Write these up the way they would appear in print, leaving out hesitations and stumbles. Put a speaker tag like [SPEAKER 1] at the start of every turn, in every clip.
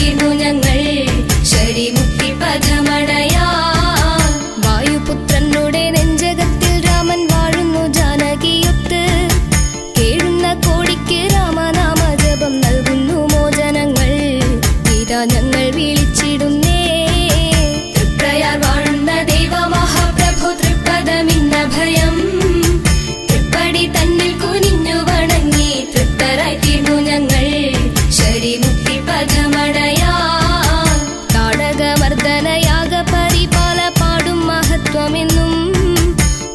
[SPEAKER 1] തൃപ്തരായിത്തീർന്നു ഞങ്ങൾ ശരിമുക്തി പഥമണയാ. വായുപുത്രനുടെ നെഞ്ചകത്തിൽ രാമൻ വാഴുന്നു ജാനകിയൊത്ത്. കേഴുന്ന കോടിക്ക് രാമനാമ ജപം നൽകുന്നു മോചനങ്ങൾ. ഇതാ ഞങ്ങൾ വിളിച്ചിടുന്നേ. തൃപ്രയാർ വാഴുന്ന ദൈവ മഹാപ്രഭു തൃപ്പദമിന്ന ഭയം. തൃപ്പടി തന്നിൽ കുനിഞ്ഞു വണങ്ങി തൃപ്തരായിത്തീർന്നു ഞങ്ങൾ ശരിമുക്തി പഥമണയാ. താടകമർദ്ദനയാഗ പരിപാല പാടും മഹത്വമെന്നും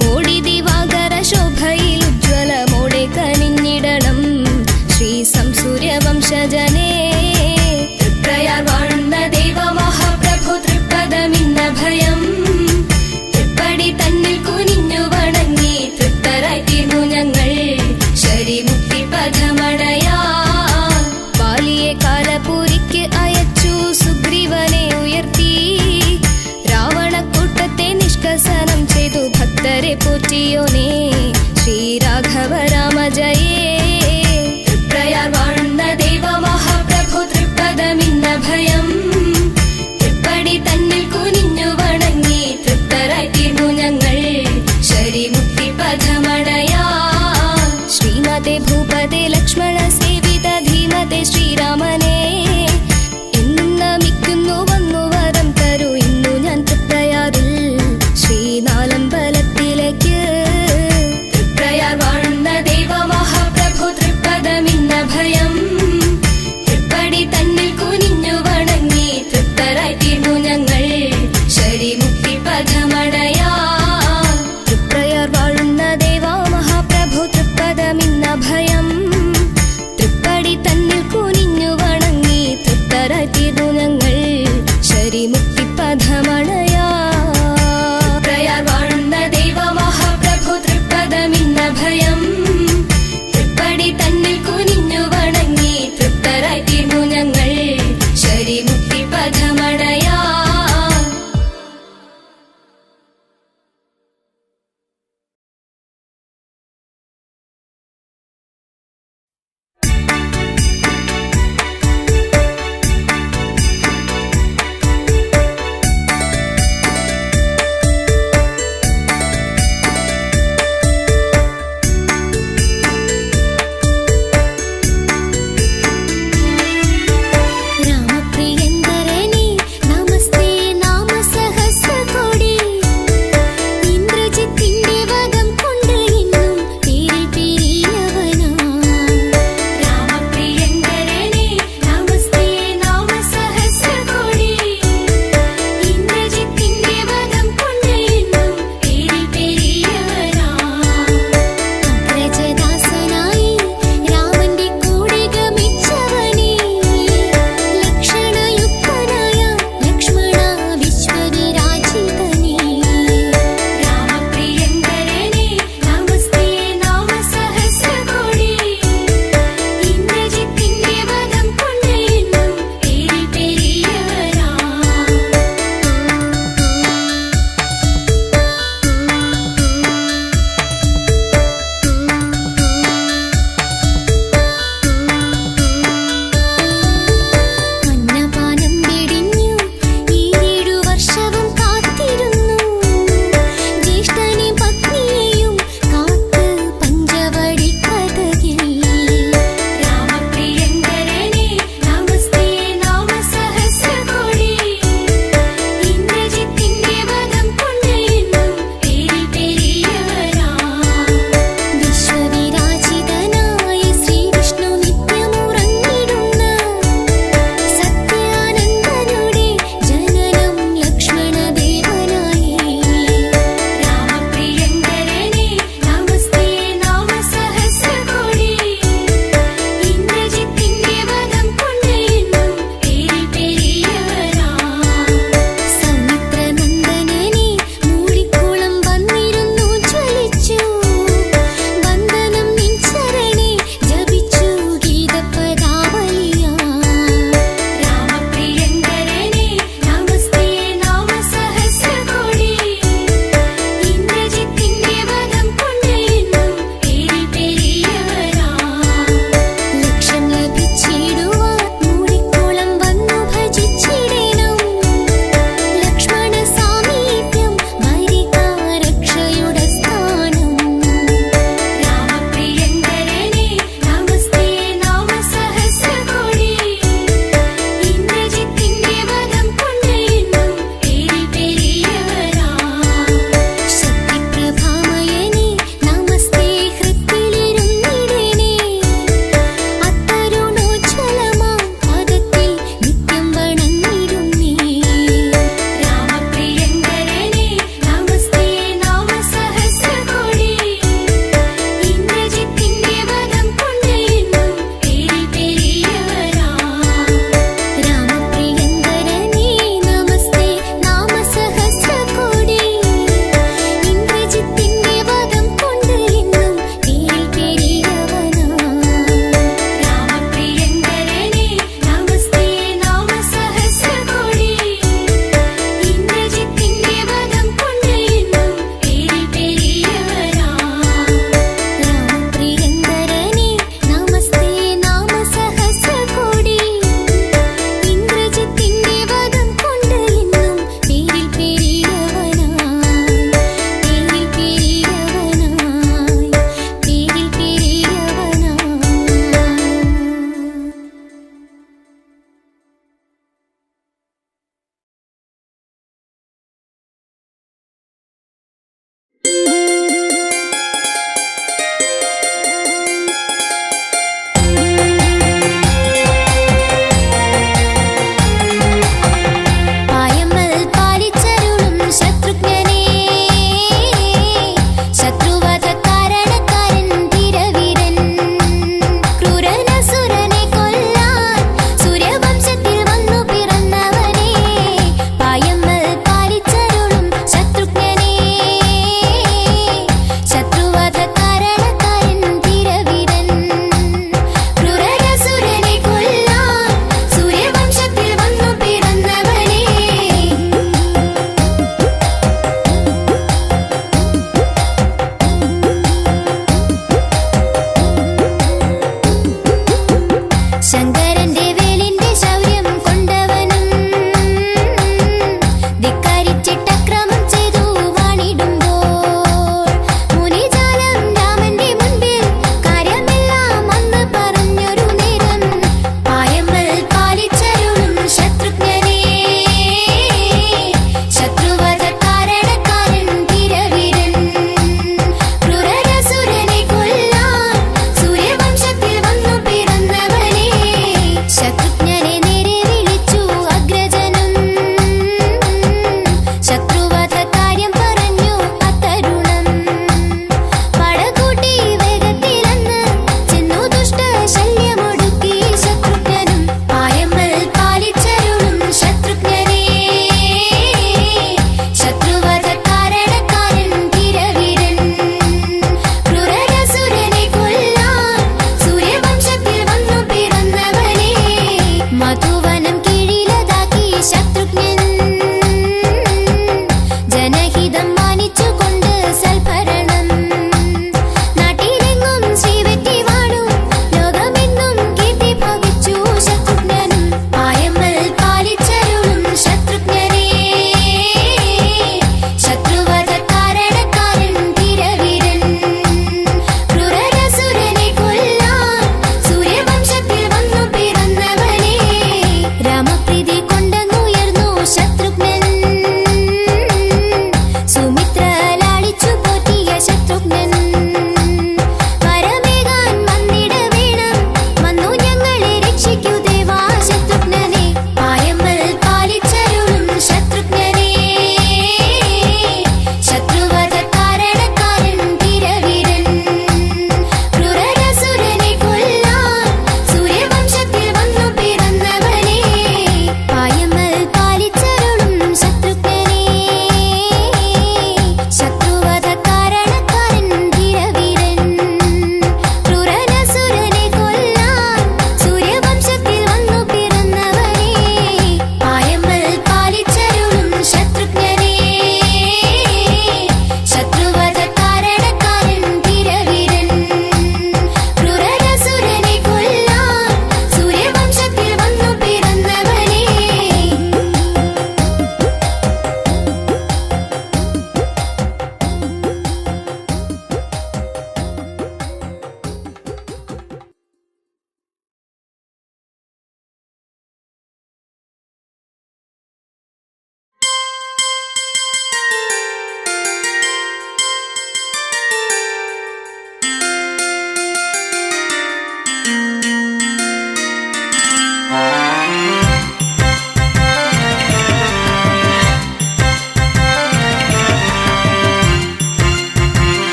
[SPEAKER 1] കോടി ദിവാകര ശോഭയിൽ ഉജ്ജ്വലമോടെ കനിഞ്ഞിടണം ശ്രീ സംസൂര്യവംശജനേ. തൃപ്രയാർ വാഴുന്ന ദൈവ മഹാപ്രഭു തൃപ്പദമിന്ന ഭയം. തൃപ്പടി തന്നിൽ കുനിഞ്ഞു വണങ്ങി തൃപ്തരായിത്തീർന്നു ഞങ്ങൾ ശരിമുക്തി പഥമണയാ. ബാലിയെ കാലപൂരിക്ക് അയച്ചു സുഗ്രീവനെ ഉയർത്തി. രാവണക്കൂട്ടത്തെ നിഷ്കസനം ചെയ്തു ഭക്തരെ പോറ്റിയോനേ ശ്രീരാഘവ രാമ ജയേ. തൃപ്രയാർ വാഴുന്ന ദൈവ മഹാപ്രഭു തൃപ്പദമിന്ന ഭയം. തൃപ്പടി തന്നിൽ കുനിഞ്ഞു വണങ്ങി തൃപ്തരായിത്തീർന്നു ഞങ്ങൾ ശരിമുക്തി പഥമണയാ. ശ്രീമതേ ഭൂപതേ ലക്ഷ്മണ സേവിത ധീമതേ ശ്രീരാമനെ എന്നും നമിക്കുന്നു വന്നു വരം തരൂ ഇന്നു ഞാൻ തൃപ്രയാറിൽ ശ്രീനാലമ്പലത്തിലേക്ക്. തൃപ്രയാർ വാഴുന്ന ദൈവ മഹാപ്രഭു തൃപ്പദമിന്ന ഭയം. തൃപ്പടി തന്നിൽ കുനിഞ്ഞു വണങ്ങി തൃപ്തരായിത്തീർന്നു ഞങ്ങൾ ശരിമുക്തി പഥമണയാ. തൃപ്രയാർ വാഴുന്ന ദൈവ മഹാപ്രഭു തൃപ്പദമിന്ന ഭയം. തൃപ്പടി തന്നിൽ കുനിഞ്ഞു വണങ്ങി തൃപ്തരായിത്തീർന്നു ഞങ്ങൾ ശരിമുക്തി പഥമണയാ. തൃപ്രയാർ വാഴുന്ന ദൈവ മഹാപ്രഭു തൃപ്പദമിന്ന ഭയം. തൃപ്പടി തന്നിൽ കുനിഞ്ഞു വണങ്ങി തൃപ്തരായിത്തീർന്നു ഞങ്ങൾ ശരിമുക്തി പഥമണയാ.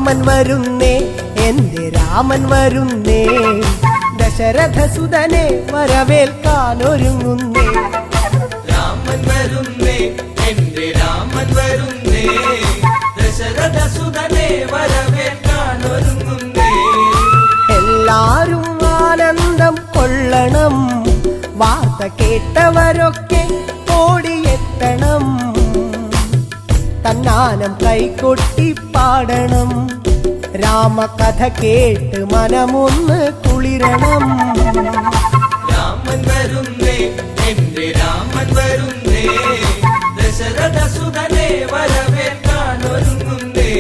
[SPEAKER 2] രാമൻ വരുന്നേ, എന്റെ രാമൻ വരുന്നേ, ദശരഥസുതനെ വരവേൽക്കാനൊരുങ്ങുന്നേ.
[SPEAKER 3] രാമൻ വരുന്നേ, എന്റെ രാമൻ വരുന്നേ, ദശരഥസുതനെ വരവേൽക്കാനൊരുങ്ങുന്നേ.
[SPEAKER 2] എല്ലാരും ആനന്ദം കൊള്ളണം, വാർത്ത കേട്ടവരൊക്കെ ഓടിയെത്തണം, തന്നാനം കൈകൊട്ടി പാടണം, രാമകഥ കേട്ട് മനമൊന്ന് കുളിരണം.
[SPEAKER 3] രാമൻ വരുന്നേ, എന്റെ രാമൻ വരുന്നേ, ദശരഥസുതനെ വരവേൽക്കാനൊരുങ്ങുന്നേ.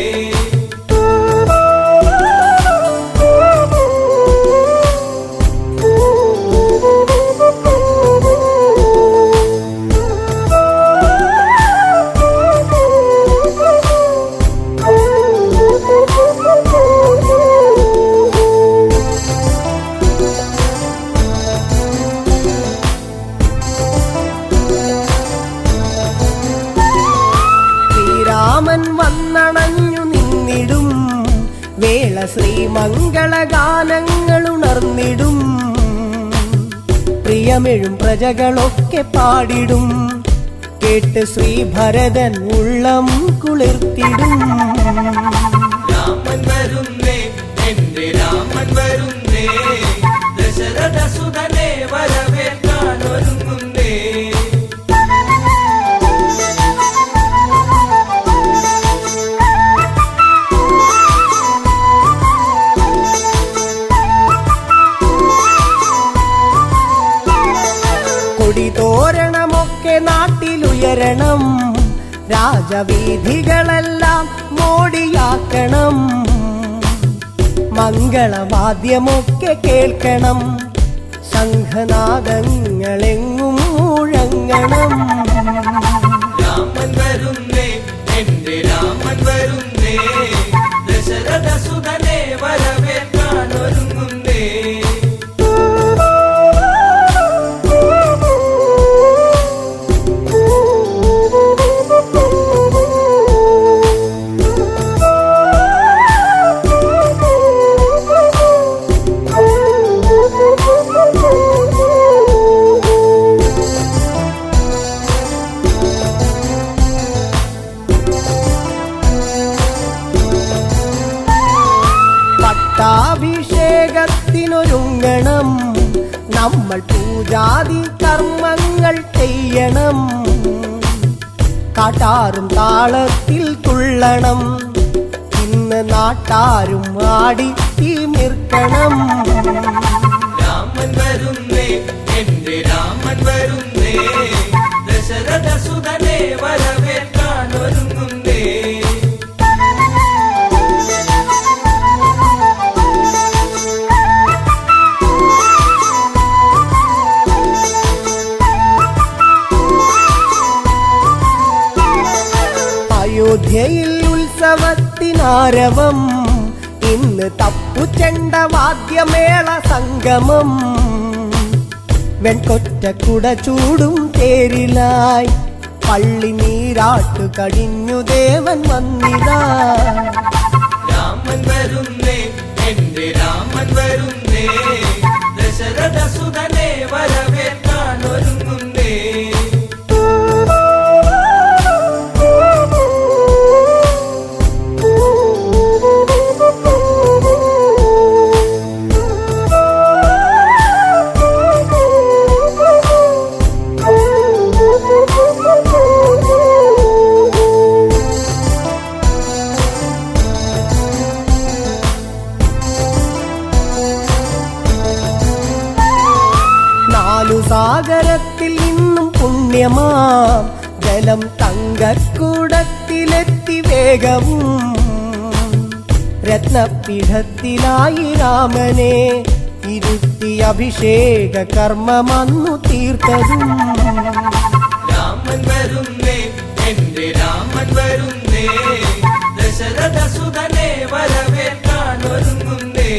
[SPEAKER 2] രാമൻ വന്നണഞ്ഞു നിന്നിടും വേള ശ്രീമംഗളഗാനങ്ങൾ ഉണർന്നിടും, പ്രിയമെഴും പ്രജകളൊക്കെ പാടിടും, കേട്ട് ശ്രീഭരതൻ ഉള്ളം കുളിർത്തിടും.
[SPEAKER 3] രാമൻ വരുന്നേ, എന്റെ രാമൻ വരുന്നേ, ദശരഥസുതനെ വരവേൽക്കാനൊരുങ്ങുന്നേ.
[SPEAKER 2] കൊടിതോരണമൊക്കെ നാട്ടിലുയരണം, രാജവീഥികളെല്ലാം മോടിയാക്കണം, മംഗളവാദ്യമൊക്കെ കേൾക്കണം, ശംഖനാദങ്ങളെങ്ങും മുഴങ്ങണം.
[SPEAKER 3] രാമൻ വരുന്നേ, എന്റെ രാമൻ വരുന്നേ, ദശരഥസുതനെ വരവേൽക്കാനൊരുങ്ങുന്നേ.
[SPEAKER 2] പട്ടാഭിഷേകത്തിനൊരുങ്ങണം, നമ്മൾ പൂജാതി കർമ്മങ്ങൾ ചെയ്യണം, കാട്ടാറും താളത്തിൽ തുള്ളണം, ഇന്ന് നാട്ടാരും ആടി തിമിർക്കണം.
[SPEAKER 3] രാമൻ വരുന്നേ, എന്റെ രാമൻ വരുന്നേ, ദശരഥസുതനെ വരവേൽക്കാനൊരുങ്ങുന്നേ.
[SPEAKER 2] അയോധ്യയിൽ ഉത്സവത്തിനാരവം, ഇന്ന് തപ്പുചെണ്ട വാദ്യമേള സംഗമം, വെൺകൊറ്റക്കുട ചൂടും തേരിലായി പള്ളി നീരാട്ടു കഴിഞ്ഞു ദേവൻ വന്നിതാ.
[SPEAKER 3] രാമൻ വരുന്നേ, എന്റെ രാമൻ വരുന്നേ, ദശരഥസുതനെ വരവേൽക്കാനൊരുങ്ങുന്നേ.
[SPEAKER 2] സാഗരത്തിൽ നിന്നും പുണ്യമാം ജലം തങ്കക്കൂടത്തിലെത്തി വേഗവും, രത്നപീഠത്തിലായി രാമനെ ഇരുത്തി അഭിഷേക കർമ്മമന്നു തീർത്തതും.
[SPEAKER 3] രാമൻ വരുന്നേ, എന്റെ രാമൻ വരുന്നേ, ദശരഥസുതനെ വരവേൽക്കാനൊരുങ്ങുന്നേ.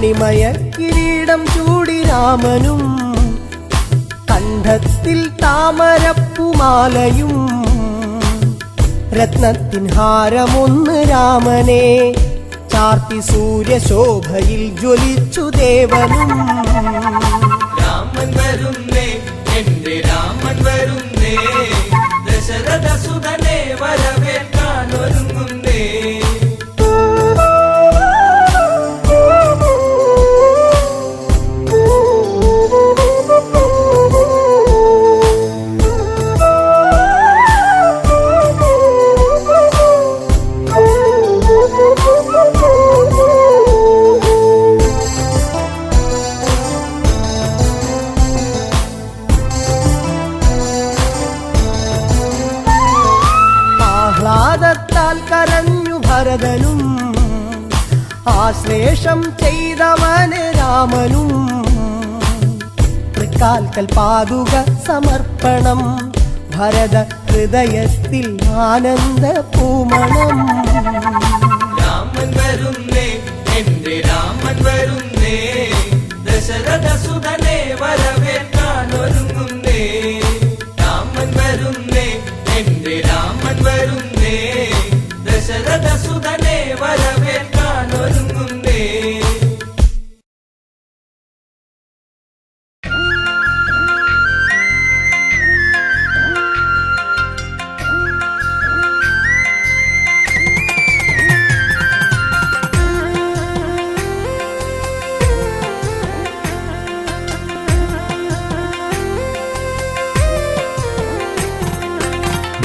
[SPEAKER 2] മണിമയ കിരീടം ചൂടി രാമനും കണ്ഠത്തിൽ താമരപ്പുമാലയും രത്നത്തിൻ ഹാരമൊന്ന് രാമനെ ചാർത്തി സൂര്യശോഭയിൽ ജ്വലിച്ചു ദേവനും.
[SPEAKER 3] രാമൻ വരുന്നേ എന്റെ രാമൻ വരുന്നേ ദശരഥ സുതനെ വരവേൽക്കാൻ ഒരുങ്ങുന്നേ.
[SPEAKER 2] ആഹ്ലാദത്താൽ കരഞ്ഞു ഭരതനും ആശ്ലേഷം ചെയ്തവന് രാമനും. തൃക്കാൽക്കൽ പാതുക സമർപ്പണം ഭരത ഹൃദയത്തിൽ ആനന്ദ പൂമണം.
[SPEAKER 3] രാമൻ വരുന്നേ എന്റെ രാമൻ വരുന്നേ ദശരഥ സുതനെ വരവേൽക്കാൻ ഒരുങ്ങുന്നേ. രാമൻ വരുന്നേ എന്റെ രാമൻ വരുന്നേ ദശരഥ സുതനെ വരവേൽക്കാൻ ഒരുങ്ങുന്നേ.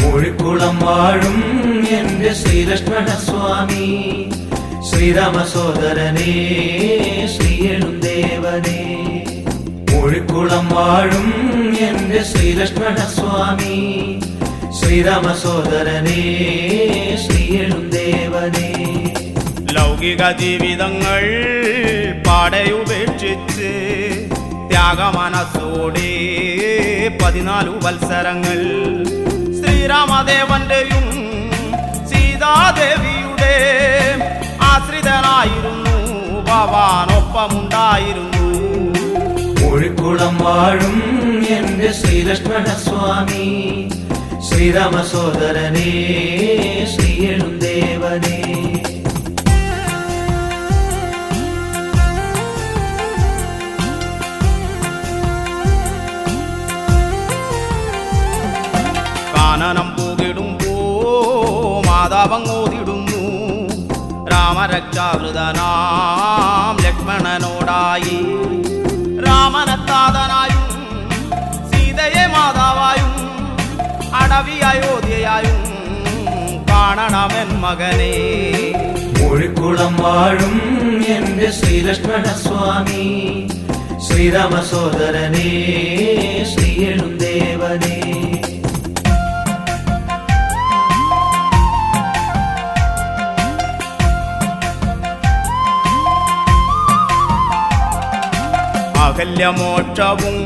[SPEAKER 3] മൂഴിക്കുളം വാഴും എന്റെ ശ്രീലക്ഷ്മണ സ്വാമി ശ്രീരാമ സോദരനേ ശ്രീയനും ദേവനേ. മൂഴിക്കുളം വാഴും എന്റെ ശ്രീലക്ഷ്മണ സ്വാമി ശ്രീരാമ സോദരനേ ശ്രീയനും ദേവനേ.
[SPEAKER 4] ലൗകിക ജീവിതങ്ങൾ പാടയുപേക്ഷിച്ച് ത്യാഗമനസ്സോടെ 14 വത്സരങ്ങൾ ശ്രീരാമദേവന്റെയും സീതാദേവിയുടെ ആശ്രിതനായിരുന്നു ഭവാനൊപ്പമുണ്ടായിരുന്നു.
[SPEAKER 3] മൂഴിക്കുളം വാഴും എന്റെ ശ്രീലക്ഷ്മണ സ്വാമി ശ്രീരാമ സോദരനേ ശ്രീയനും ദേവനേ.
[SPEAKER 4] കാനനം പൂകിടുമ്പോ മാതാവങ്ങോതിടുന്നു രാമരക്ഷാകൃതനാം ലക്ഷ്മണനോടായി. രാമനത്താതനായും സീതയെ മാതാവായും അടവി അയോധ്യയായും കാണണമെൻ മകനെ.
[SPEAKER 3] മൂഴിക്കുളം വാഴും എന്റെ ശ്രീലക്ഷ്മണ സ്വാമി ശ്രീരാമ സോദരനേ ശ്രീയനും ദേവനേ.
[SPEAKER 4] അകല്യമോക്ഷവും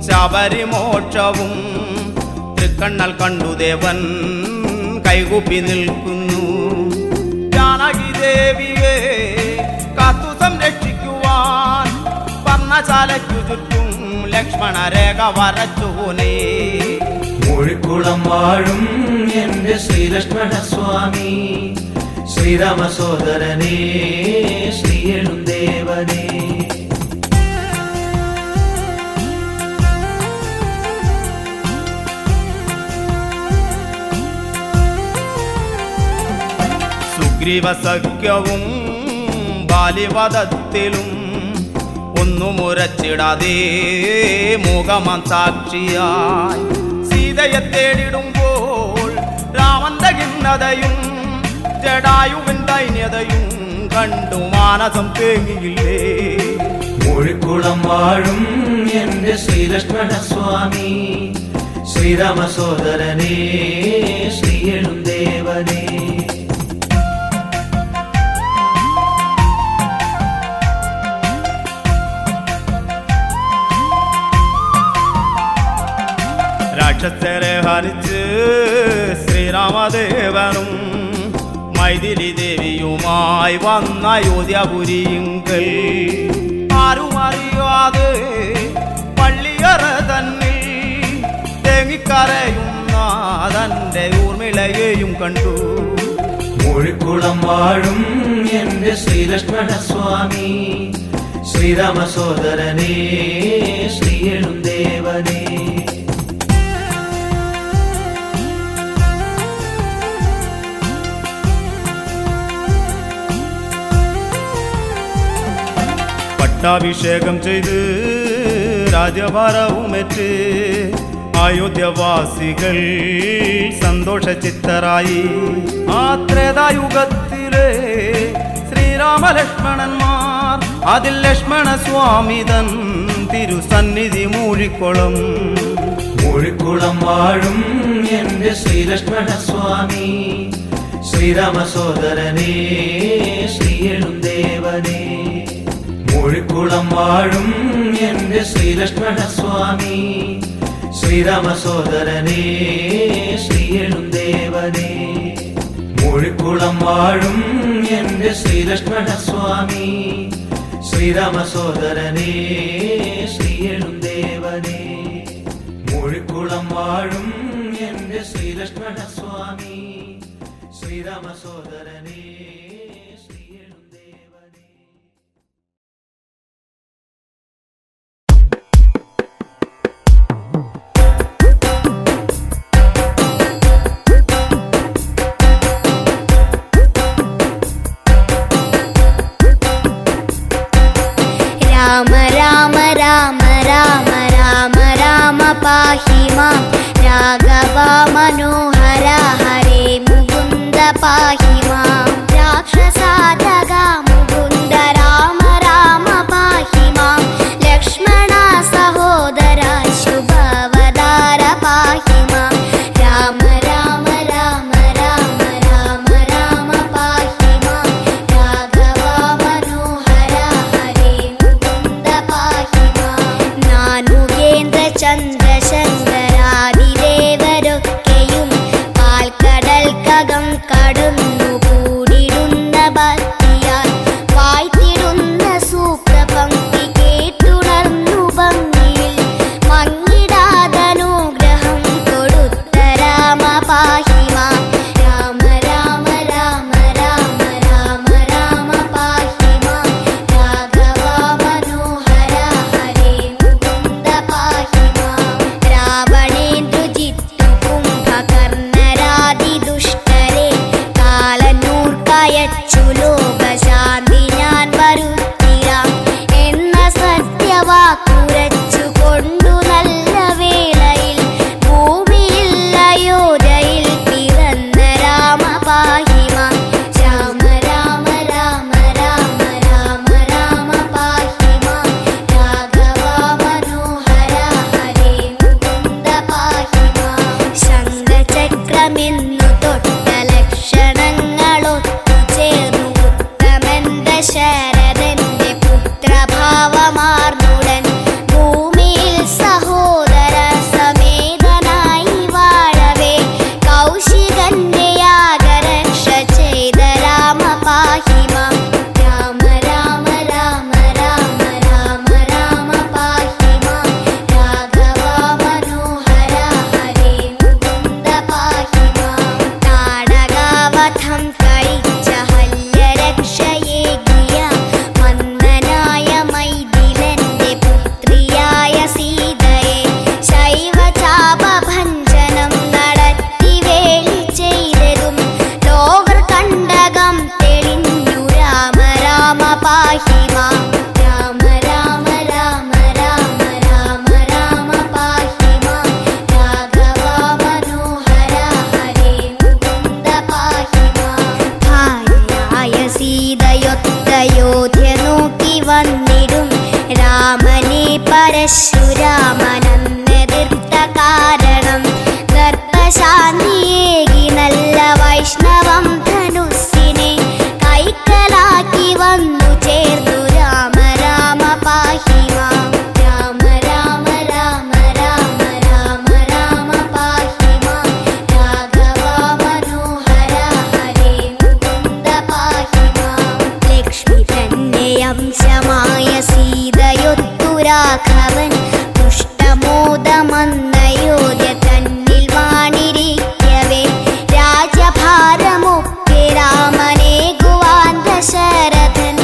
[SPEAKER 4] ശബരിമോക്ഷവും തൃക്കണ്ണൽ കണ്ടു ദേവൻ കൈകൂപ്പി നിൽക്കുന്നു. ജാനകി ദേവിയെ കാത്തു സംരക്ഷിക്കുവാൻ പർണശാലയ്ക്കു ചുറ്റും ലക്ഷ്മണ രേഖ വരച്ചോനേ.
[SPEAKER 3] മൂഴിക്കുളം വാഴും എന്റെ ശ്രീലക്ഷ്മണ സ്വാമി ശ്രീരാമ സോദരനേ ശ്രീയനും ദേവനേ.
[SPEAKER 4] സുഗ്രീവസഖ്യവും ബാലിവധത്തിലും ഒന്നുമുരച്ചിടാതെ മൂകമാം സാക്ഷിയായി സീതയെ തേടിടുമ്പോൾ രാമന്റെ ഖിന്നതയും ജടായുവിൻ ദൈന്യതയും കണ്ടു മാനസം തേങ്ങിയില്ലേ.
[SPEAKER 3] മൂഴിക്കുളം വാഴും എന്റെ ശ്രീലക്ഷ്മണ സ്വാമി ശ്രീരാമ സോദരനേ ശ്രീയനും ദേവനേ.
[SPEAKER 4] രാക്ഷസരെ ഹരിച്ച് ശ്രീരാമദേവനും മൈഥിലി ദേവിയുമായി വന്ന അയോധ്യപുരിയിങ്കൽ ആരും അറിയാതെ പള്ളിയറ തന്നിൽ തേങ്ങിക്കരയുന്ന തന്റെ ഊർമിളയെയും കണ്ടു.
[SPEAKER 3] മൂഴിക്കുളം വാഴും എന്റെ ശ്രീലക്ഷ്മണ സ്വാമി, ശ്രീരാമ സോദരനേ, ശ്രീയെഴും ദേവനേ.
[SPEAKER 4] പട്ടാഭിഷേകം ചെയ്ത് രാജഭാരവുമേറ്റ് അയോധ്യവാസികൾ സന്തോഷചിത്തരായി. ആ ത്രേതായുഗത്തിലെ ശ്രീരാമലക്ഷ്മണന്മാർ അതിൽ ലക്ഷ്മണ സ്വാമി തൻ തിരുസന്നിധി മൂഴിക്കുളം.
[SPEAKER 3] മൂഴിക്കുളം വാഴും എന്റെ ശ്രീലക്ഷ്മണ സ്വാമി, ശ്രീരാമ സോദരനേ, ശ്രീയെഴും ദേവനേ. മൂഴിക്കുളം വാഴും എന്റെ ശ്രീലക്ഷ്മണ സ്വാമി, ശ്രീരാമ സോദരനേ, ശ്രീയെഴും ദേവനേ. മൂഴിക്കുളം വാഴും എന്റെ ശ്രീലക്ഷ്മണ സ്വാമി, ശ്രീരാമ സോദരനേ, ശ്രീയെഴും ദേവനേ. മൂഴിക്കുളം വാഴും എന്റെ ശ്രീലക്ഷ്മണ സ്വാമി, ശ്രീരാമ സോദരനേ, ശ്രീയെഴും ദേവനേ.
[SPEAKER 5] രാമ രാമ രാമ രാമ രാമ രാമ പാഹി മാം രാഘവ മനോഹര ഹരേ മുകുന്ദ പാഹി മാം രാക്ഷസാധക മുകുന്ദ രാമ രാമ പാഹി മാം ലക്ഷ്മണ സഹോദര ശുഭവതാര പാഹി മാം രാമ രാമ രാമ രാമ രാമ രാമ പാഹി മാം രാഘവ മനോഹര ഹരേ മുകുന്ദ പാഹി മാം നാനുകേന്ദ്ര ചന്ദ്രശങ്കരാദിദേവരൊക്കെയും പാൽക്കടൽക്കകം കടന്നു കൂടിടുന്ന ഭക്തിയാൽ വായ്ത്തിടുന്ന സൂക്തപംക്തി കേട്ടുണർന്നു ഭംഗിയിൽ മങ്ങിടാതനുഗ്രഹം കൊടുത്ത രാമ പാഹി മാം രാമ രാമ രാമ രാമ രാമ രാമ പാഹി മാം രാഘവ മനോഹര ഹരേ മുകുന്ദ പാഹി മാം രാവണേന്ദ്രജിത്തു കുംഭകർണരാദി ദുഷ്ടരെ കാലനൂർക്കയച്ചു ലോകശാന്തി ഞാൻ വരുത്തിരാം എന്ന സത്യവാക്കുരച്ചു കൊണ്ടു നല്ല വേളയിൽ ഭൂമിയിൽ അയോധ്യയിൽ പിറന്ന രാമ പാഹി മാം രാമ രാമ രാമ രാമ രാമ രാമ പാഹി മാം രാഘവ മനോഹര ഹരേ മുകുന്ദ പാഹി മാം ശംഖചക്രമെന്നു തൊട്ട ലക്ഷണങ്ങളൊത്തു ചേർന്നു ഉത്തമൻ ദശരഥന്റെ പുത്രഭാവമാർന്നുടൻ ഭൂമിയിൽ സഹോദര സമേതനായി വാഴവേ കൗശികന്റെ യാഗരക്ഷ ചെയ്ത രാമ പാഹി മാം രാമ രാമ രാമ രാമ രാമ രാമ പാഹി മാം രാഘവ മനോഹര ഹരേ മുകുന്ദ പാഹി മാം താടകാവധം കഴിച്ച ഹല്യരക്ഷയേകിയ മന്ദനായ മൈഥിലന്റെ പുത്രിയായ സീതയെ ശൈവചാപഭഞ്ജനം നടത്തി വേലി ചെയ്തതും ലോകർ കണ്ടകം തെളിഞ്ഞു രാമ രാമ പാഹി മാം രാമ രാമ രാമ രാമ രാമ രാമ പാഹി മാം രാഘവ മനോഹര ഹരേ മുകുന്ദ പാഹി മാം ഭാര്യയായ സീതയൊത്തയോധ്യ നോക്കി വന്നിടും രാമനെ പരശുരാമനെതിർത്ത കാരണം ദർപ്പശാന്തിയേകി നല്ല വൈഷ്ണവം ധനുസ്സിനെ കൈക്കലാക്കി വന്നു ചേർന്നു രാമ രാമ പാഹി മാം രാമ രാമ രാമ രാമ രാമ രാമ പാഹി മാം രാഘവ മനോഹര ഹരേ മുകുന്ദ രാഘവൻ പുഷ്ടമോദമന്നയോധ്യ തന്നിൽ വാണിരിക്കവേ രാജഭാരമൊക്കെ രാമനേകുവാൻ ദശരഥൻ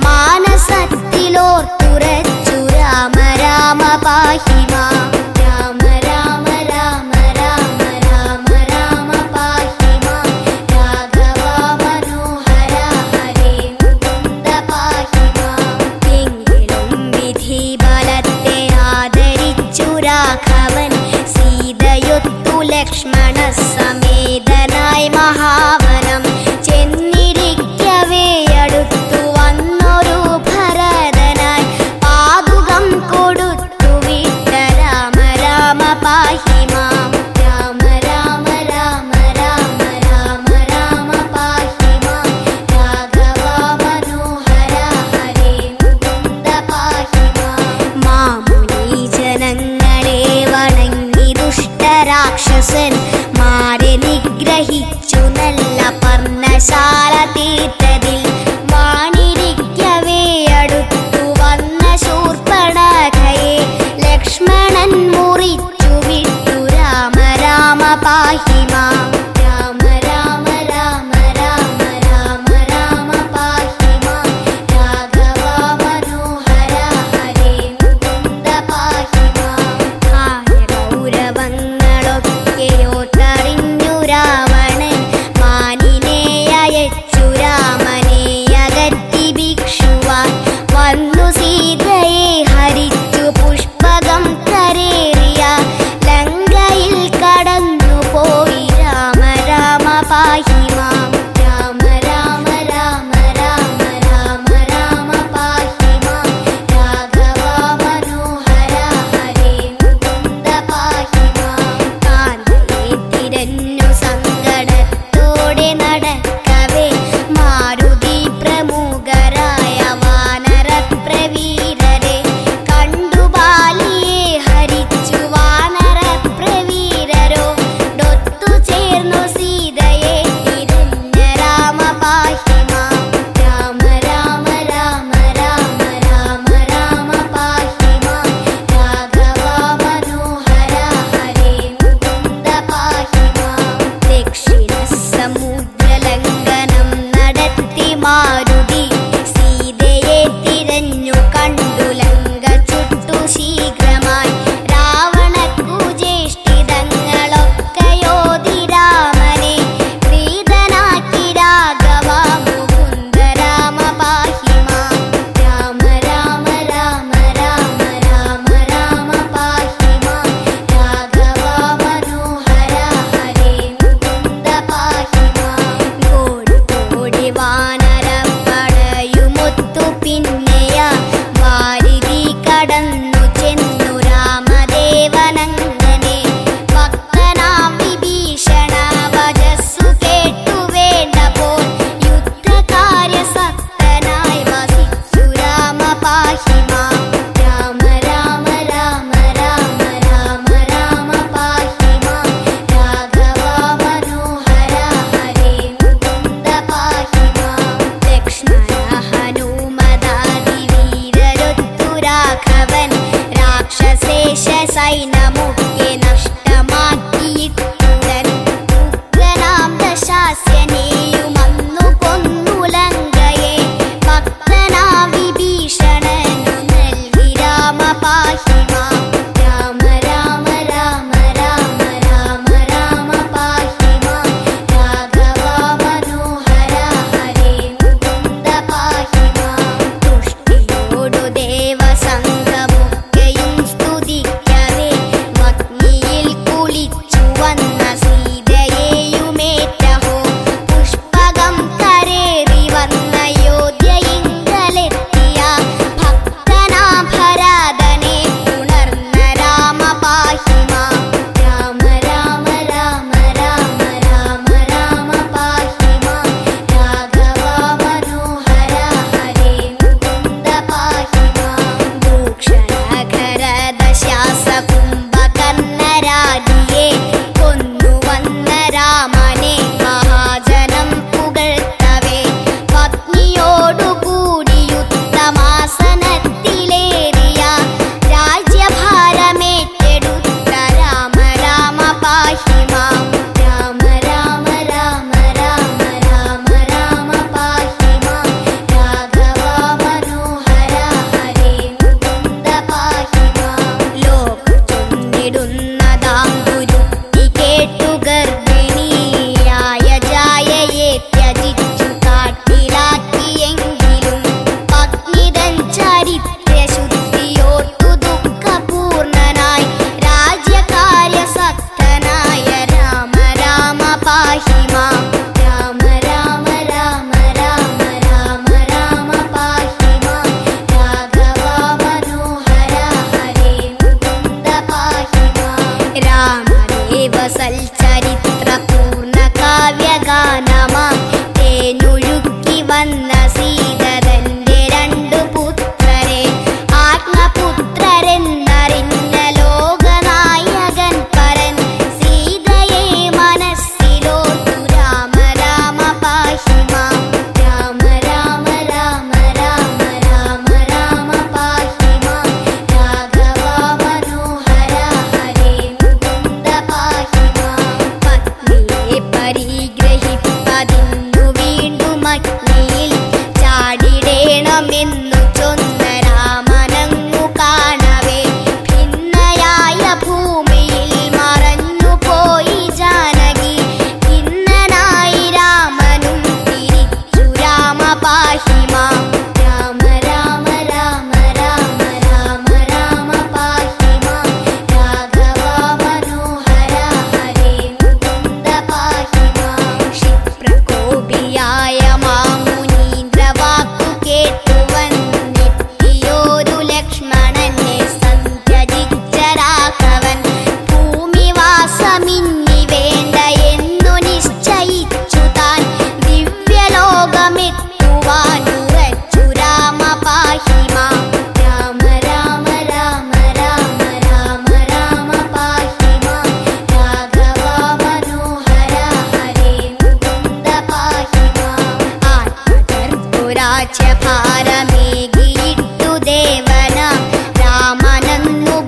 [SPEAKER 5] മാനസത്തിലോർത്തുറച്ചു രാമ രാമ പാഹി മാം രാമ രാമ രാമ രാമ രാമ രാമ പാഹി മാം രാഘവ മനോഹര ഹരേ മുകുന്ദ പാഹി മാം എങ്കിലും വിധി ബലത്തെ ആദരിച്ചു രാഘവൻ സീതയൊത്തു ലക്ഷ്മണ സമേതനായി മഹാവനം ചെന്നിരിക്കവേ അടുത്തു വന്നൊരു ഭരതനായി പാതുകം കൊടുത്തു വിട്ട രാമ രാമ പാഹി മാം രാമ രാമ രാമ രാമ രാമ രാമ പാഹി മാം രാഘവ മനോഹര ഹരേ മുകുന്ദ പാഹി മാം മാമുനി ജനങ്ങളെ വണങ്ങി ദുഷ്ടരാക്ഷസൻ മാരെ നിഗ്രഹിച്ചു നല്ല പർണശാല തീർത്തതിൽ വാണിരിക്കവേ അടുത്തു വന്ന ശൂർപ്പണഖയെ ലക്ഷ്മണൻ മുറിച്ചു വിട്ടു രാമ രാമ പാഹി മാം രാമ രാമ രാമ രാമ രാമ രാമ പാഹി മാം രാഘവ മനോഹര ഹരേ മുകുന്ദ പാഹി മാം ഗൗരവങ്ങളൊക്കെയോ തറിഞ്ഞു രാവണൻ മാനിനെ അയച്ചു രാമനെ അകറ്റി ഭിക്ഷുവാൻ വന്നു സീതയെ ഹരിച്ചു പുഷ്പകം കരേറിയ ലങ്കയിൽ കടന്നു പോയി രാമ രാമ പാഹി മാം രാമ രാമ രാമ രാമ രാമ രാമ പാഹി മാം രാഘവ മനോഹര ഹരേ മുകുന്ദ പാഹി മാം കാന്തയെ തിരഞ്ഞു സങ്കടത്തോടെ നടക്കവേ മാരുതി പ്രമുഖരായ വാനരപ്രവീരരെ കണ്ടു ബാലിയെ ഹരിച്ചു വാനരപ്രവീരരോ ഡൊത്തു ചേർന്നു സീതയെ തിരഞ്ഞ രാമ പാഹി മാം രാമ രാമ രാമ രാമ രാമ രാമ പാഹി മാം രാഘവ മനോഹര ഹരേ മുകുന്ദ പാഹി മാം ദക്ഷിണ സമുദ്രലംഘനം നടത്തി മാരുതി സീതയെ തിരഞ്ഞു കണ്ടു ലങ്ക ചുട്ടു ശീഘ്രമായി രാവണക്കു ജ്യേഷ്ഠിതങ്ങളൊക്കെയോതി രാമനെ പ്രീതനാക്കി രാഘവ മുകുന്ദ രാമ പാഹി മാം രാമ രാമ രാമ രാമ രാമ രാമ പാഹി മാം രാഘവ മനോഹര ഹരേ മുകുന്ദ പാഹി മാം കോടി കോടി വാനരപ്പടയുമൊത്തു പിന്നെയ വാരിധി കടന്നു ചെന്നു രാമദേവനങ്ങനെ ഭക്തനാം വിഭീഷണ വചസ്സു കേട്ടു വേണ്ടപ്പോൾ യുദ്ധകാര്യസക്തനായി വസിച്ചു രാമ പാഹി മാം രാമ രാമ രാമ രാമ രാമ രാമ പാഹി മാം രാഘവ മനോഹര ഹരേ മുകുന്ദ പാഹി മാം ലക്ഷ്മണ ഹനുമദാദി വീരരൊത്തു രാഘവൻ രാക്ഷസേഷ സൈന്യമൊക്കെ നഷ്ടമാക്കിയിട്ടുടൻ ഉഗ്രനാം ദശാസ്യനെയും അന്നു കൊന്നു ലങ്കയെ ഭക്തനാ വിഭീഷണനു നൽകി രാമ പാഹി മാം രാമ രാമ രാമ രാമ രാമ രാമ പാഹി മാം രാഘവ മനോഹര ഹരേ മുകുന്ദ പാഹി മാം തുഷ്ടിയോടു ദേവസംഘമൊക്കെയും സ്തുതിക്കവേ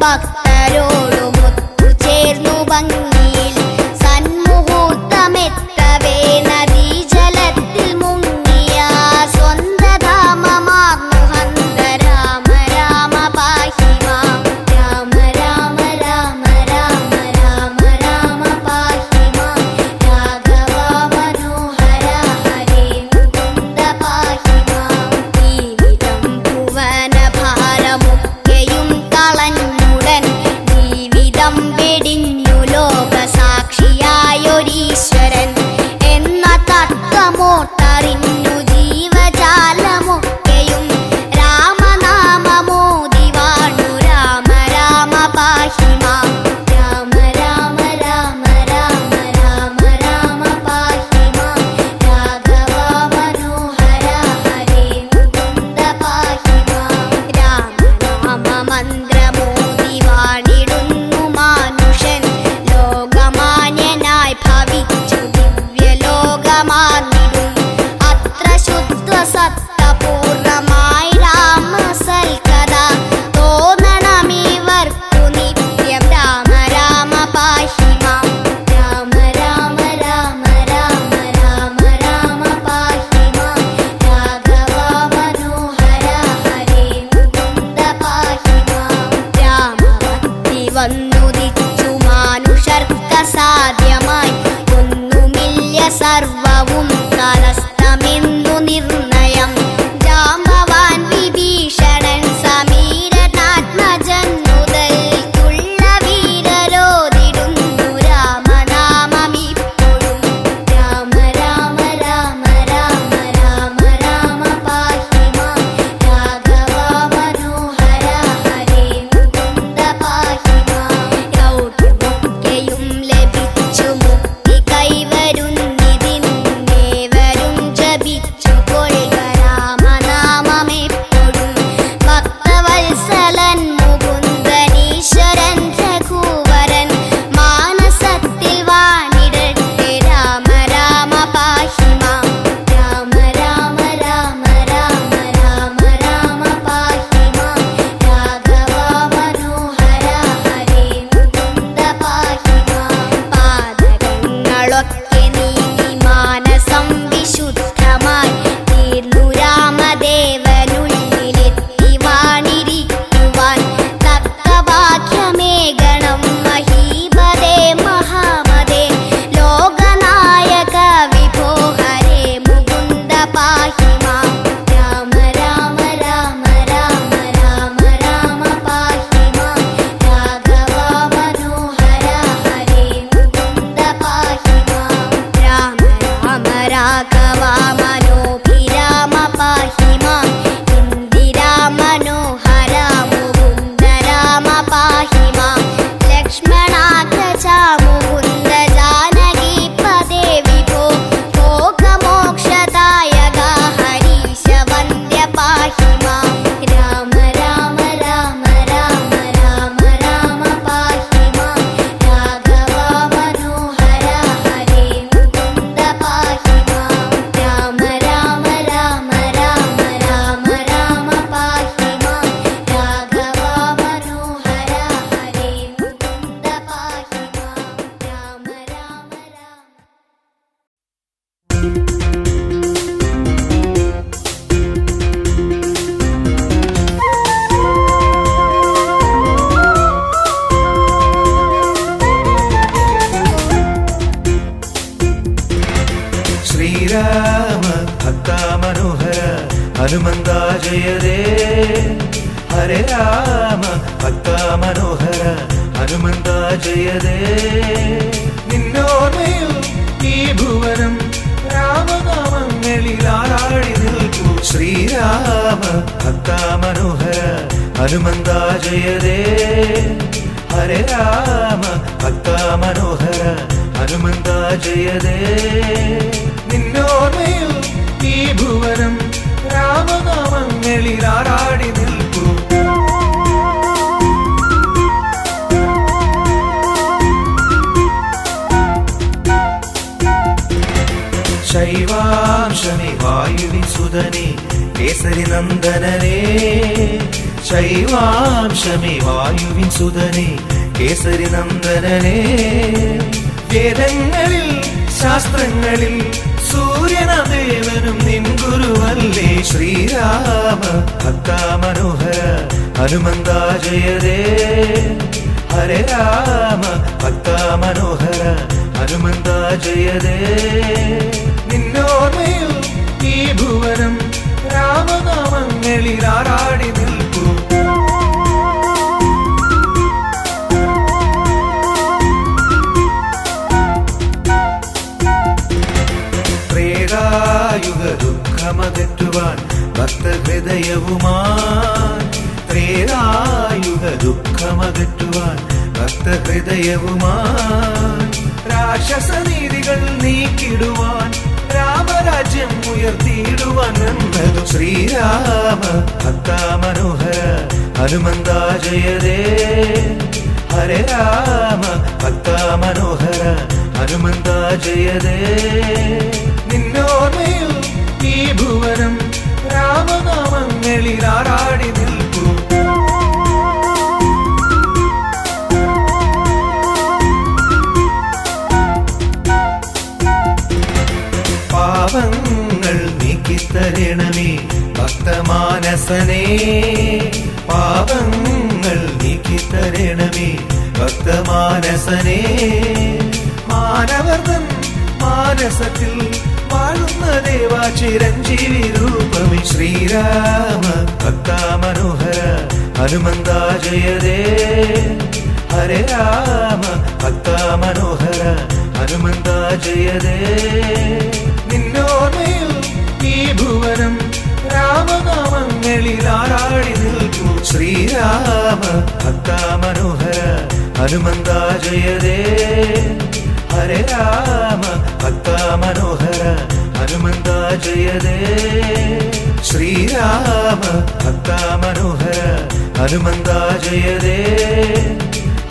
[SPEAKER 5] ഭക്തരോടുമൊത്തു ചേർന്നു ഭംഗിയിൽ സന്മുഹൂർത്തമെത്തവേ നദീജലത്തിൽ മുങ്ങിയ സ്വന്തധാമമാർന്നു ഹന്ത രാമ രാമ പാഹി മാം രാമ രാമ രാമ രാമ രാമ രാമ പാഹി മാം രാഘവ മനോഹര ഹരേ മുകുന്ദ പാഹി മാം ജീവിതം ഭുവന ഭാരമൊക്കെയും കളഞ്ഞുടൻ ജീവിതം വെടിഞ്ഞു ലോകസാക്ഷിയായൊരീശ്വരൻ എന്ന തത്വമോട്ടറിഞ്ഞു ജീവജാലമൊക്കെയും രാമനാമമോദി വാണു രാമ രാമ പാഹി മാം രാമ രാമ രാമ രാമ രാമ രാമ പാഹി മാം രാഘവ മനോഹര ഹരേ മുകുന്ദ പാഹി മാം രാമനാമ മന്ത്രമോദി വാണിടുന്നു മാനുഷൻ ലോകമാന്യനായി ഭവിച്ചു ദിവ്യലോകമാർന്നിടും അത്ര ശുദ്ധ സത്തപൂർണമായി രാമ സൽക്കഥ തോന്നണമിവർക്കു നിത്യം രാമ രാമ പാഹി മാം രാമ രാമ രാമ രാമ രാമ രാമ പാഹി മാം രാഘവ മനോഹര ഹരേ മുകുന്ദ പാഹി മാം രാമഭക്തി വന്നുദിച്ചു മാനുഷർക്കസാധ്യമായി ഒന്നുമില്ല സർവവും കലസ്തമെന്നു നിർണയം ജാമ്പവാൻ വിഭീഷണൻ സമീരനാത്മജൻ മുതൽ തുള്ള വീരരോദിടുന്നു രാമനാമമിപ്പോഴും രാമ രാമ രാമ രാമ രാമ രാമ പാഹി മാം രാഘവ മനോഹര ഹരേ മുകുന്ദ പാഹി മാം രൗദ്രമൊക്കെയും ലഭിച്ചു മുക്തി കൈവരുന്നിതിന്നേവരും ജപിച്ചു കൊള്ളുക രാമനാമമെപ്പോഴും ഭക്തവത്സലൻ മുകുന്ദനീശ്വരൻ രഘുവരൻ മാനസത്തിൽ വാണിടട്ടെ രാമ രാമ പാഹി മാം രാമ രാമ രാമ രാമ രാമ രാമ പാഹി മാം രാഘവ മനോഹര ഹരേ മുകുന്ദ പാഹി മാം പാതകങ്ങളൊക്കെ നീങ്ങി മാനസം വിശുദ്ധമായി തീർന്നു രാമദേവനുള്ളിലെത്തി വാണിരിക്കുവാൻ തക്ക ഭാഗ്യമേകണം മഹീപദേ മഹാമദേ ലോകനായക വിഭോ ഹരേ മുകുന്ദ പാഹി മാം രാമ രാമ രാമ രാമ രാമ രാമ പാഹി മാം രാഘവ മനോഹര ഹരേ മുകുന്ദ പാഹി മാം രാമ രാമ രാഘവ മനോഭിരാമ പാഹി മാം ഇന്ദിരാ മനോഹര മുകുന്ദ രാമ പാഹി മാം ലക്ഷ്മണാഗ്രജ മുകുന്ദ ജാനകി പദേ വിഭോ ഭോഗമോക്ഷദായക ഹരീശ വന്ദ്യ പാഹി മാം രാമ രാമ രാമ രാമ രാമ രാമ പാഹി മാം രാഘവ മനോഹര ഹരേ മുകുന്ദ പാഹി മാം രാമ രാമ രാമ രാമ രാമ രാമ പാഹി മാം രാഘവ മനോഹര ഹരേ മുകുന്ദ പാഹി മാം രാമ രാമ രാമ
[SPEAKER 3] ശ്രീരാമ ഭക്ത മനോഹര ഹനുമന്ത ജയതേ ഹരേ രാമ ഭക്ത മനോഹര ഹനുമന്ത ജയതേ നിന്നോർമ്മയിൽ ഈ ഭുവനം രാമനാമങ്ങളിൽ ആറാടി നിൽക്കൂ ശ്രീരാമ ഭക്ത മനോഹര ഹനുമന്ത ജയതേ ഹരേ രാമ ഭക്ത മനോഹര ഹനുമന്ത ജയതേ നിന്നോർമ്മയിൽ ഈ ഭുവനം രാമനാമങ്ങളിൽ ആറാടി നിൽക്കൂ ശൈവാംശമേ വായുവിൻ സുതനെ കേസരി നന്ദനനേ ശൈവാംശമേ വായുവിൻ സുതനേ കേസരി നന്ദനനേ വേദങ്ങളിൽ ശാസ്ത്രങ്ങളിൽ സൂര്യനദേവനും നിൻ ഗുരുവല്ലേ ശ്രീരാമ ഭക്താ മനോഹര ഹനുമന്ത ജയതേ ഹരേ രാമ ഭക്താ മനോഹര ഹനുമന്ത ജയതേ നിന്നോർമ്മയിൽ ഈ ഭുവനം രാമനാമങ്ങളിൽ ആറാടി നിൽക്കൂ ത്രേതായുഗ ദുഃഖമകറ്റുവാൻ ഭക്തഹൃദയവുമായി ത്രേതായുഗ ദുഃഖമകറ്റുവാൻ ഭക്തഹൃദയവുമായി രാക്ഷസനീതികൾ നീക്കിടുവാൻ രാമരാജ്യം ഉയർത്തിയിടുവാൻ വന്നതു ശ്രീരാമ ഭക്താ മനോഹര ഹനുമന്ത ജയതേ ഹരേ രാമ ഭക്താ മനോഹര ഹനുമന്ത ജയതേ നിന്നോർമ്മയിൽ ഈ ഭുവനം രാമനാമങ്ങളിൽ ആറാടി നിൽക്കൂ പാപങ്ങൾ നീക്കിത്തരണമേ ഭക്തമാനസനേ പാപങ്ങൾ നീക്കിത്തരണമേ ഭക്തമാനസനേ മാനവർദ്ധൻ മാനസത്തിൽ വാഴുന്ന ദേവാ ചിരഞ്ജീവി രൂപമേ ശ്രീരാമ ഭക്താ മനോഹര ഹനുമന്ത ജയതേ ഹരേ രാമ ഭക്താ മനോഹര ഹനുമന്ത ജയതേ നിന്നോർമ്മയിൽ ഈ ഭുവനം രാമനാമങ്ങളിൽ ആറാടി നിൽക്കൂ ശ്രീരാമ ഭക്താ മനോഹര ഹനുമന്ത ജയതേ ഹരേ രാമ ഭക്താ മനോഹര ഹനുമന്ത ജയതേ ശ്രീരാമ ഭക്താ മനോഹര ഹനുമന്ത ജയതേ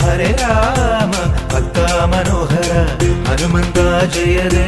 [SPEAKER 3] ഹരേ രാമ ഭക്താ മനോഹര ഹനുമന്ത ജയതേ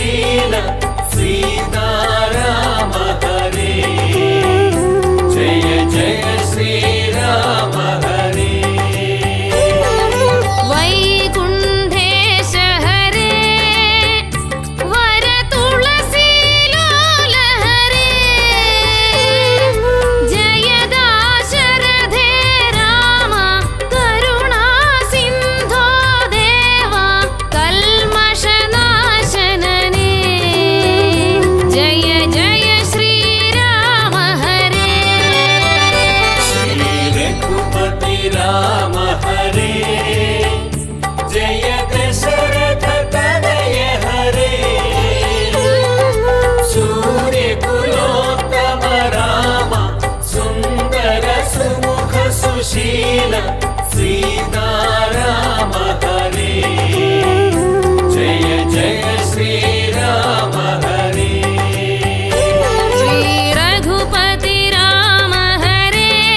[SPEAKER 6] सुशील सीताराम हरे जय जय श्रीराम हरे
[SPEAKER 1] वैकुण्ठेश हरे वर तुलसीलोल हरे जय दाशरथे राम करुणा सिन्धो देवा कल्मषनाशनने जय जय श्रीराम हरे
[SPEAKER 6] श्री रघुपति राम हरे जय दशरथ तनय हरे सूर्य कुलोत्तम राम सुंदर सुमुख सुशील सीताराम हरे जय जय श्रीराम हरे
[SPEAKER 1] श्री रघुपति राम हरे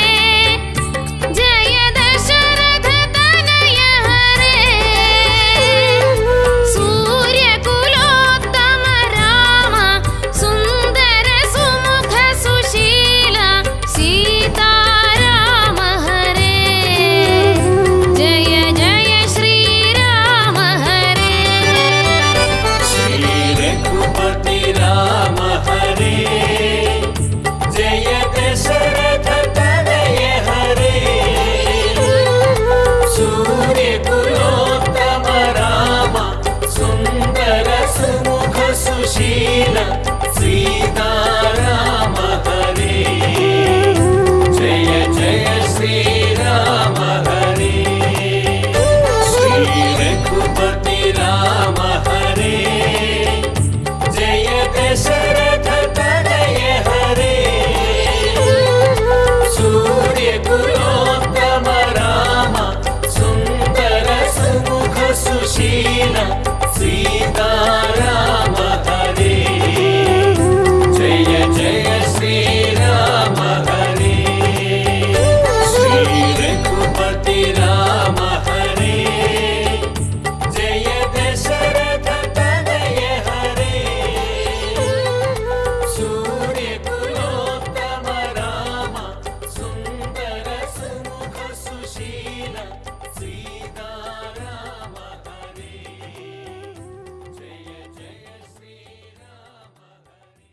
[SPEAKER 1] जय दशरथ तनय हरे सूर्य कुलोत्तम राम सुंदर सुमुख सुशील सीताराम हरे जय जय श्रीराम हरे
[SPEAKER 6] श्री रघुपति राम हरे जय दशरथ तनय हरे सूर्य कुलोत्तम राम सुंदर सुमुख सुशील सीताराम हरे जय जय श्रीराम हरे श्री रघुपति राम हरे जय दशरथ तनय हरे सूर्य कुलोत्तम राम सुंदर सुमुख सुशील सीताराम हरे जय जय श्रीराम हरे श्री रघुपति राम हरे जय दशरथ तनय हरे सूर्य कुलोत्तम राम सुंदर सुमुख सुशील सीताराम हरे जय जय श्रीराम हरे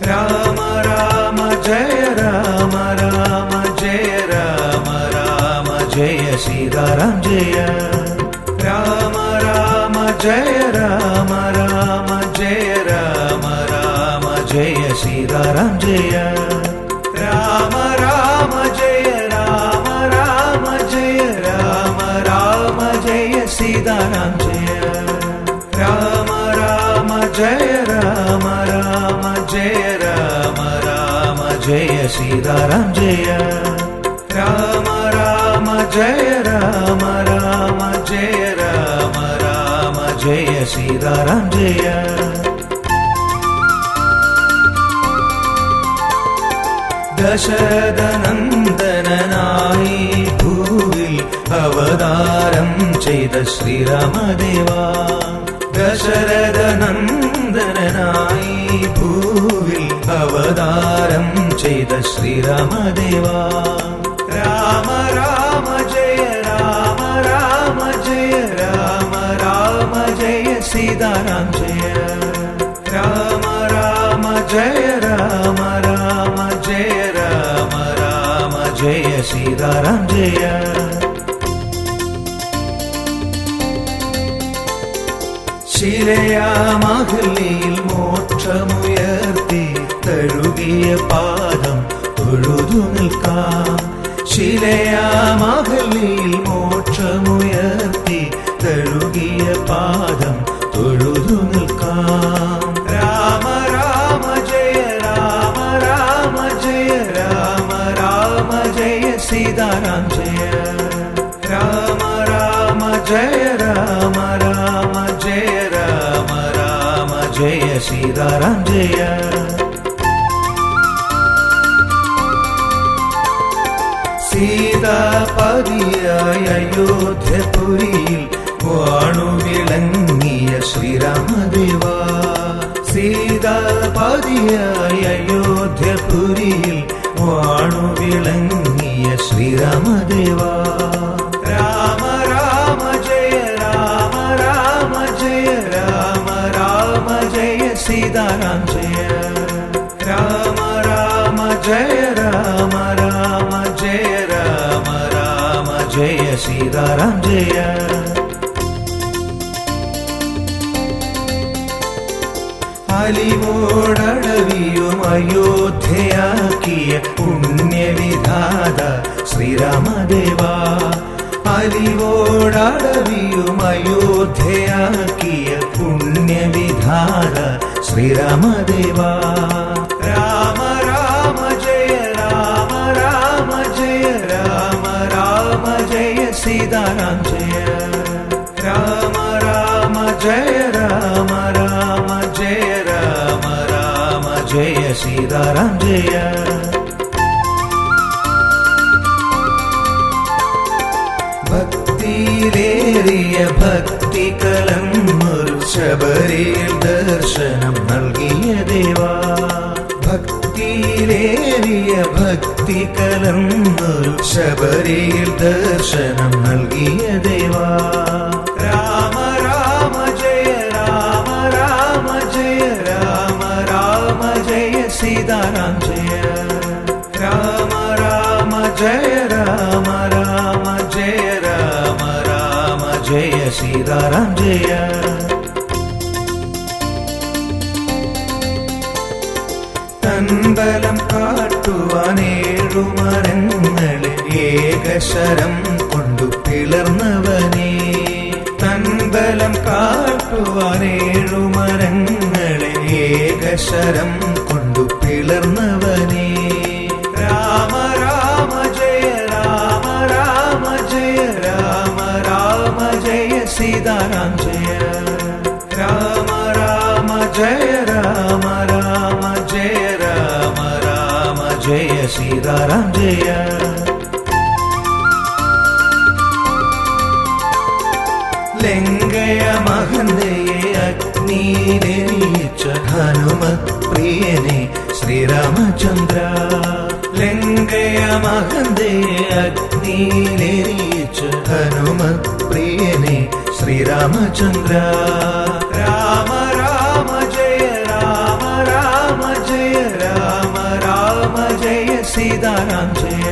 [SPEAKER 3] राम राम जय राम राम जय राम राम जय सीताराम जय राम राम जय राम राम जय राम राम जय सीताराम जय राम राम जय राम राम जय राम राम जय सीताराम जय राम राम जय राम राम जय राम राम जय सीताराम जय राम राम जय राम राम जय राम राम जय सीताराम जय ദശരഥനന്ദനായി ഭൂവിൽ അവതാരം ചെയ്ത ശ്രീരാമദേവാ ദശരഥനന്ദനായി ഭൂവിൽ അവതാരം ചെയ്ത ശ്രീരാമദേവാ രാമ രാമ ജയ രാമ രാമ ജയ രാമ രാമ ജയ സീതാരാം ജയ രാമ രാമ ജയ രാമ രാമ ജയ രാമ രാമ ജയ സീതാരാം ജയ ശിലയാമഹല്ലിയിൽ മോക്ഷമുയർത്തി തഴുകിയ പാദം തൊഴുതു നിൽക്കാം ശിലയാമഹല്ലിയിൽ മോക്ഷമുയർത്തി തഴുകിയ പാദം തൊഴുതു നിൽക്കാം രാമ രാമ ജയ രാമ രാമ ജയ രാമ രാമ ജയ സീതാരാം ജയ രാമ രാമ ജയ രാമ രാമ ജയ രാമ രാമ ജയ സീതാരാം ജയ സീതാപതിയായ അയോധ്യപുരിയിൽ വാണു വിളങ്ങിയ ശ്രീരാമദേവ സീതാപതിയായ അയോധ്യപുരിയിൽ വാണു വിളങ്ങിയ ശ്രീരാമദേവ രാമ രാമ ജയ രാമ രാമ ജയ രാമ രാമ ജയ സീതാരാം ജയ രാമ രാമ ജയ രാമ രാമ ജയ രാമ രാമ ജയ സീതാരാം ജയ അലിവോടടവിയും അയോധ്യയാക്കിയ പുണ്യവിധാത ശ്രീരാമദേവ അലിവോടടവിയും അയോധ്യയാക്കിയ പുണ്യവിധാത ശ്രീരാമദേവ രാമ രാമ ജയ രാമ രാമ ജയ രാമ രാമ ജയ സീതാരാം ജയ രാമ രാമ ജയ രാമ രാമ ജയ രാമ രാമ ജയ സീതാരാം ജയ ഭക്തിയിലേറിയ ഭക്തി കലർന്നൊരു ശബരിയിൽ ദർശനം നൽകിയ ദേവാ ഭക്തിയിലേറിയ ഭക്തി കലർന്നൊരു ശബരിയിൽ ദർശനം നൽകിയ ദേവാ രാമ രാമ ജയ രാമ രാമ ജയ രാമ രാമ ജയ സീതാരാം ജയ രാമ രാമ ജയ രാമ രാമ ജയ രാമ രാമ ജയ സീതാരാം ജയ തൻബലം കാട്ടുവാനേഴുമരങ്ങളെ ഏകശരം കൊണ്ടു പിളർന്നവനേ തൻബലം കാട്ടുവാനേഴുമരങ്ങളെ ഏകശരം കൊണ്ടു പിളർന്നവനേ രാമ രാമ ജയ രാമ രാമ ജയ രാമ രാമ ജയ സീതാരാം ജയ രാമ രാമ ജയ രാമ രാമ ജയ രാമ രാമ ജയ സീതാരാം ജയ ലങ്കയ മഹന്തയെ അഗ്നിയിലെരിയിച്ച ഹനുമത് പ്രിയനെ ശ്രീരാമചന്ദ്ര ലങ്കയ മഹന്തയെ അഗ്നിയിലെരിയിച്ച ഹനുമത് പ്രിയനെ ശ്രീരാമചന്ദ്ര രാമ രാമ ജയ രാമ രാമ ജയ രാമ രാമ ജയ സീതാരാം ജയ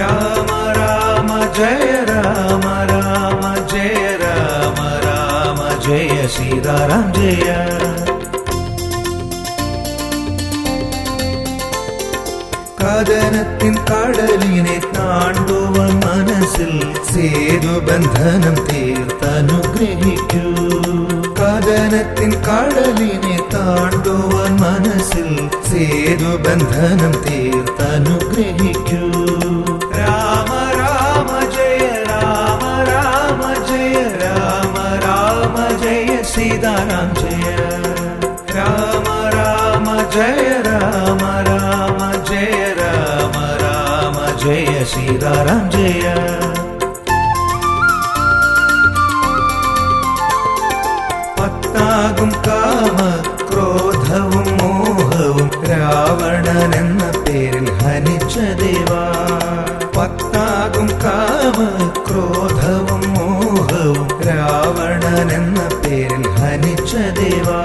[SPEAKER 3] രാമ രാമ ജയ രാമ രാമ ജയ രാമ രാമ ജയ സീതാരാം ജയ കഥനത്തിൻ കടലിനെ താണ്ടുവാൻ മനസ്സിൽ സേതുബന്ധനം തീർത്തനുഗ്രഹിക്കൂ കഥനത്തിൻ കടലിനെ താണ്ടുവാൻ മനസ്സിൽ സേതുബന്ധനം തീർത്തനുഗ്രഹിക്കൂ രാമ രാമ ജയ രാമ രാമ ജയ രാമ രാമ ജയ സീതാരാം ജയ രാമ രാമ ജയ രാമ രാമ ജയ രാമ രാമ ജയ സീതാരാം ജയ പത്താകും കാമ ക്രോധവും മോഹവും രാവണൻ എന്ന പേരിൽ ഹനിച്ച ദേവാ പത്താകും കാമ ക്രോധവും മോഹവും രാവണൻ എന്ന പേരിൽ ഹനിച്ച ദേവാ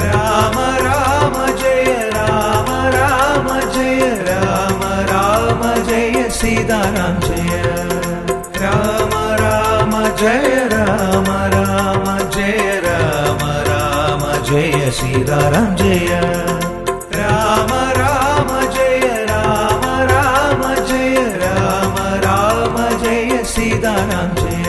[SPEAKER 3] രാമ രാമ ജയ രാമ രാമ ജയ രാമ രാമ ജയ സീതാരാം ജയ രാമ രാമ ജയ രാമ രാമ ജയ രാമ രാമ ജയ സീതാരാം ജയ രാമ രാമ ജയ രാമ രാമ ജയ രാമ രാമ ജയ സീതാരാം ജയ